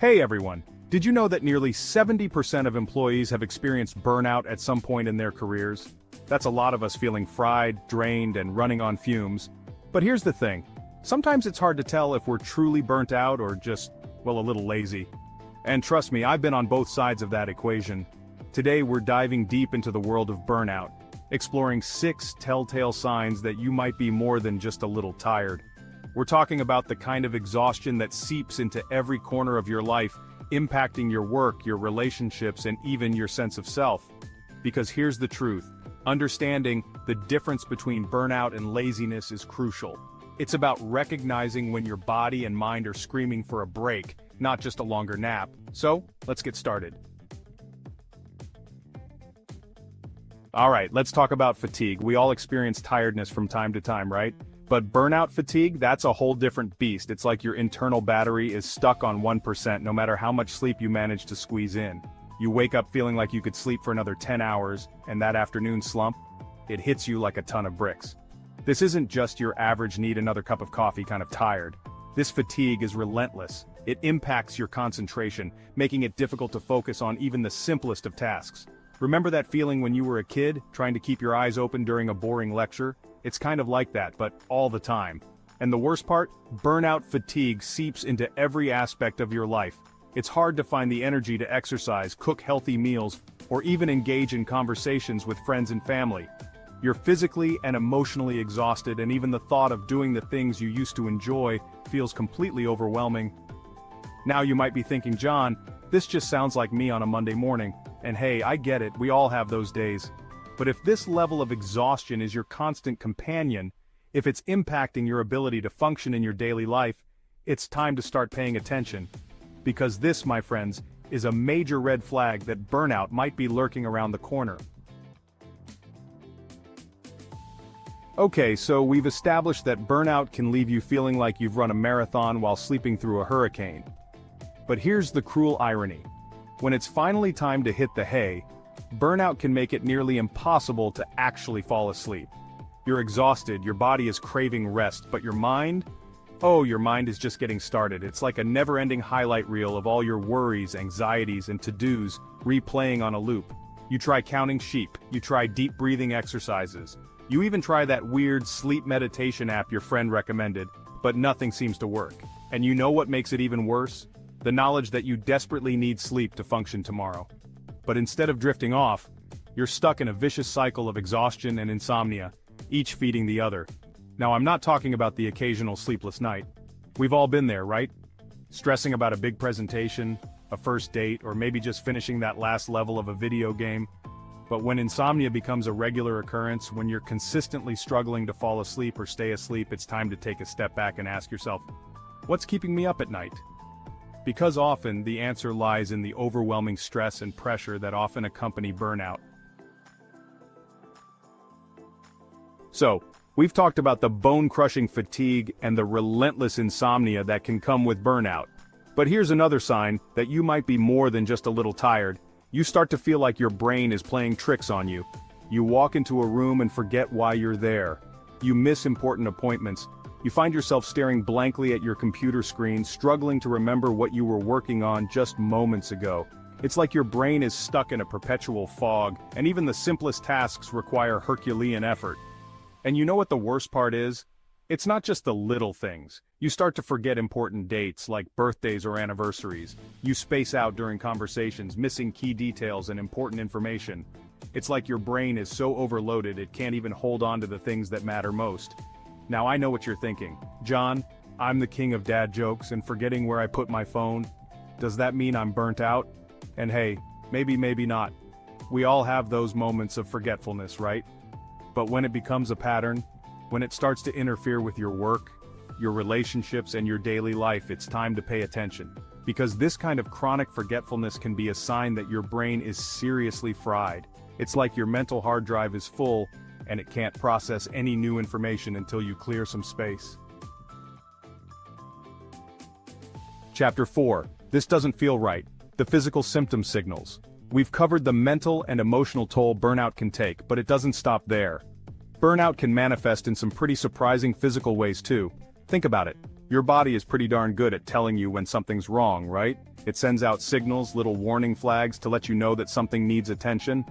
Hey everyone, did you know that nearly 70% of employees have experienced burnout at some point in their careers? That's a lot of us feeling fried, drained, and running on fumes. But here's the thing, sometimes it's hard to tell if we're truly burnt out or just, well, a little lazy. And trust me, I've been on both sides of that equation. Today we're diving deep into the world of burnout, exploring 6 telltale signs that you might be more than just a little tired. We're talking about the kind of exhaustion that seeps into every corner of your life, impacting your work, your relationships, and even your sense of self. Because here's the truth, understanding the difference between burnout and laziness is crucial. It's about recognizing when your body and mind are screaming for a break, not just a longer nap. So, let's get started. Alright, let's talk about fatigue. We all experience tiredness from time to time, right? But burnout fatigue, that's a whole different beast. It's like your internal battery is stuck on 1% no matter how much sleep you manage to squeeze in. You wake up feeling like you could sleep for another 10 hours, and that afternoon slump, it hits you like a ton of bricks. This isn't just your average need another cup of coffee kind of tired. This fatigue is relentless. It impacts your concentration, making it difficult to focus on even the simplest of tasks. Remember that feeling when you were a kid, trying to keep your eyes open during a boring lecture? It's kind of like that, but all the time. And the worst part? Burnout fatigue seeps into every aspect of your life. It's hard to find the energy to exercise, cook healthy meals, or even engage in conversations with friends and family. You're physically and emotionally exhausted, and even the thought of doing the things you used to enjoy feels completely overwhelming. Now you might be thinking, John, this just sounds like me on a Monday morning. And hey, I get it, we all have those days. But if this level of exhaustion is your constant companion, if it's impacting your ability to function in your daily life, it's time to start paying attention. Because this, my friends, is a major red flag that burnout might be lurking around the corner. Okay, so we've established that burnout can leave you feeling like you've run a marathon while sleeping through a hurricane. But here's the cruel irony. When it's finally time to hit the hay, burnout can make it nearly impossible to actually fall asleep. You're exhausted, your body is craving rest, but your mind? Oh, your mind is just getting started. It's like a never-ending highlight reel of all your worries, anxieties, and to-dos replaying on a loop. You try counting sheep, you try deep breathing exercises, you even try that weird sleep meditation app your friend recommended, but nothing seems to work. And you know what makes it even worse? The knowledge that you desperately need sleep to function tomorrow. But instead of drifting off, you're stuck in a vicious cycle of exhaustion and insomnia, each feeding the other. Now I'm not talking about the occasional sleepless night. We've all been there, right? Stressing about a big presentation, a first date, or maybe just finishing that last level of a video game. But when insomnia becomes a regular occurrence, when you're consistently struggling to fall asleep or stay asleep, it's time to take a step back and ask yourself, what's keeping me up at night? Because often, the answer lies in the overwhelming stress and pressure that often accompany burnout. So, we've talked about the bone-crushing fatigue and the relentless insomnia that can come with burnout. But here's another sign that you might be more than just a little tired. You start to feel like your brain is playing tricks on you. You walk into a room and forget why you're there. You miss important appointments. You find yourself staring blankly at your computer screen, struggling to remember what you were working on just moments ago. It's like your brain is stuck in a perpetual fog, and even the simplest tasks require Herculean effort. And you know what the worst part is? It's not just the little things. You start to forget important dates like birthdays or anniversaries. You space out during conversations, missing key details and important information. It's like your brain is so overloaded it can't even hold on to the things that matter most. Now I know what you're thinking. John, I'm the king of dad jokes and forgetting where I put my phone. Does that mean I'm burnt out? And hey, maybe not. We all have those moments of forgetfulness, right? But when it becomes a pattern, when it starts to interfere with your work, your relationships, and your daily life, it's time to pay attention. Because this kind of chronic forgetfulness can be a sign that your brain is seriously fried. It's like your mental hard drive is full, and it can't process any new information until you clear some space. Chapter 4. This doesn't feel right. The physical symptom signals. We've covered the mental and emotional toll burnout can take, but it doesn't stop there. Burnout can manifest in some pretty surprising physical ways too. Think about it. Your body is pretty darn good at telling you when something's wrong, right? It sends out signals, little warning flags to let you know that something needs attention.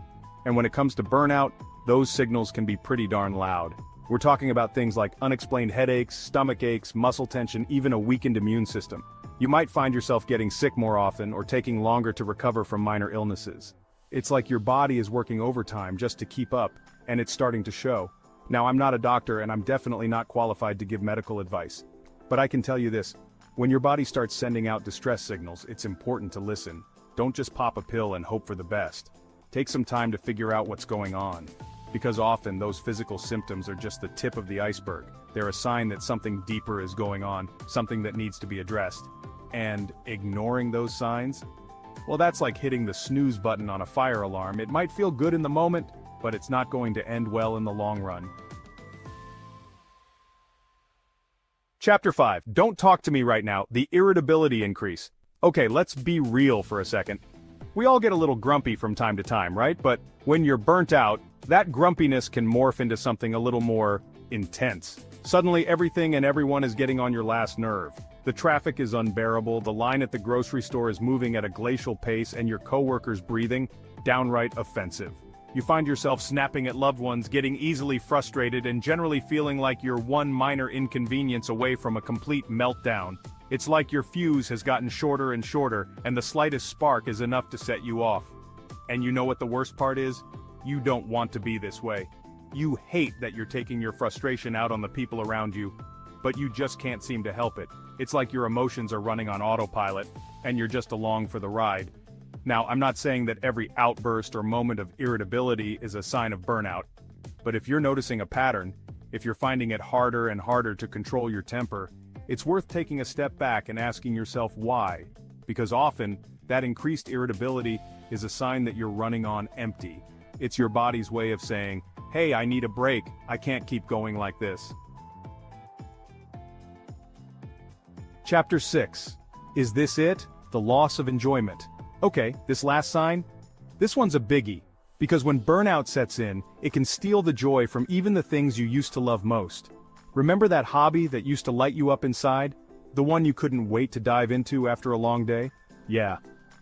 And when it comes to burnout, those signals can be pretty darn loud. We're talking about things like unexplained headaches, stomach aches, muscle tension, even a weakened immune system. You might find yourself getting sick more often or taking longer to recover from minor illnesses. It's like your body is working overtime just to keep up, and it's starting to show. Now, I'm not a doctor and I'm definitely not qualified to give medical advice. But I can tell you this, when your body starts sending out distress signals, it's important to listen. Don't just pop a pill and hope for the best. Take some time to figure out what's going on. Because often those physical symptoms are just the tip of the iceberg. They're a sign that something deeper is going on, something that needs to be addressed. And ignoring those signs? Well, that's like hitting the snooze button on a fire alarm. It might feel good in the moment, but it's not going to end well in the long run. Chapter 5. Don't talk to me right now. The irritability increase. Okay, let's be real for a second. We all get a little grumpy from time to time, right? But when you're burnt out, that grumpiness can morph into something a little more intense. Suddenly everything and everyone is getting on your last nerve. The traffic is unbearable, the line at the grocery store is moving at a glacial pace, and your coworkers breathing downright offensive. You find yourself snapping at loved ones, getting easily frustrated, and generally feeling like you're one minor inconvenience away from a complete meltdown. It's like your fuse has gotten shorter and shorter, and the slightest spark is enough to set you off. And you know what the worst part is? You don't want to be this way. You hate that you're taking your frustration out on the people around you, but you just can't seem to help it. It's like your emotions are running on autopilot, and you're just along for the ride. Now, I'm not saying that every outburst or moment of irritability is a sign of burnout, but if you're noticing a pattern, if you're finding it harder and harder to control your temper, it's worth taking a step back and asking yourself why. Because often, that increased irritability is a sign that you're running on empty. It's your body's way of saying, hey, I need a break, I can't keep going like this. Chapter 6. Is this it? The loss of enjoyment. Okay, this last sign? This one's a biggie, because when burnout sets in, it can steal the joy from even the things you used to love most. Remember that hobby that used to light you up inside? The one you couldn't wait to dive into after a long day? Yeah.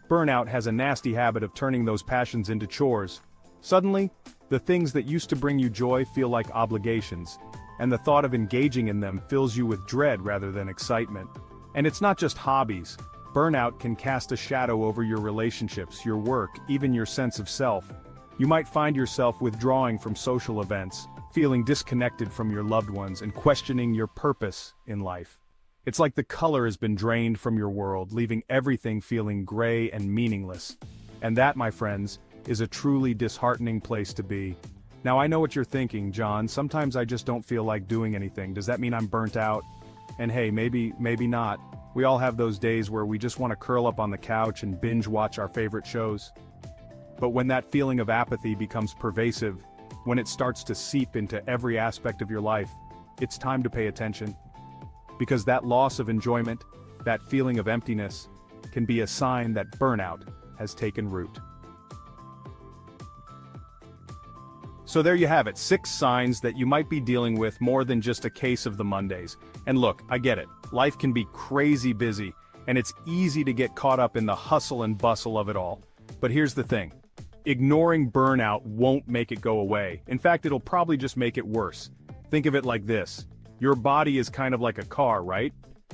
Burnout has a nasty habit of turning those passions into chores. Suddenly, the things that used to bring you joy feel like obligations, and the thought of engaging in them fills you with dread rather than excitement. And it's not just hobbies. Burnout can cast a shadow over your relationships, your work, even your sense of self. You might find yourself withdrawing from social events, feeling disconnected from your loved ones, and questioning your purpose in life. It's like the color has been drained from your world, leaving everything feeling gray and meaningless. And that, my friends, is a truly disheartening place to be. Now I know what you're thinking, John, sometimes I just don't feel like doing anything. Does that mean I'm burnt out? And hey, maybe not. We all have those days where we just want to curl up on the couch and binge watch our favorite shows. But when that feeling of apathy becomes pervasive, when it starts to seep into every aspect of your life, it's time to pay attention. Because that loss of enjoyment, that feeling of emptiness, can be a sign that burnout has taken root. So there you have it, 6 signs that you might be dealing with more than just a case of the Mondays. And look, I get it, life can be crazy busy, and it's easy to get caught up in the hustle and bustle of it all. But here's the thing, ignoring burnout won't make it go away. In fact, it'll probably just make it worse. Think of it like this, your body is kind of like a car, right?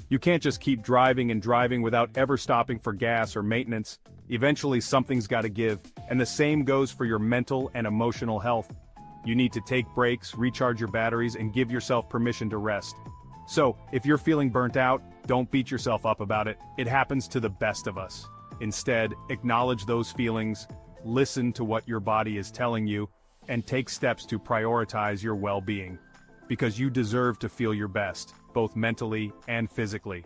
You can't just keep driving and driving without ever stopping for gas or maintenance. Eventually something's got to give, and the same goes for your mental and emotional health. You need to take breaks, recharge your batteries, and give yourself permission to rest. So, if you're feeling burnt out, don't beat yourself up about it. It happens to the best of us. Instead, acknowledge those feelings, listen to what your body is telling you, and take steps to prioritize your well-being. Because you deserve to feel your best, both mentally and physically.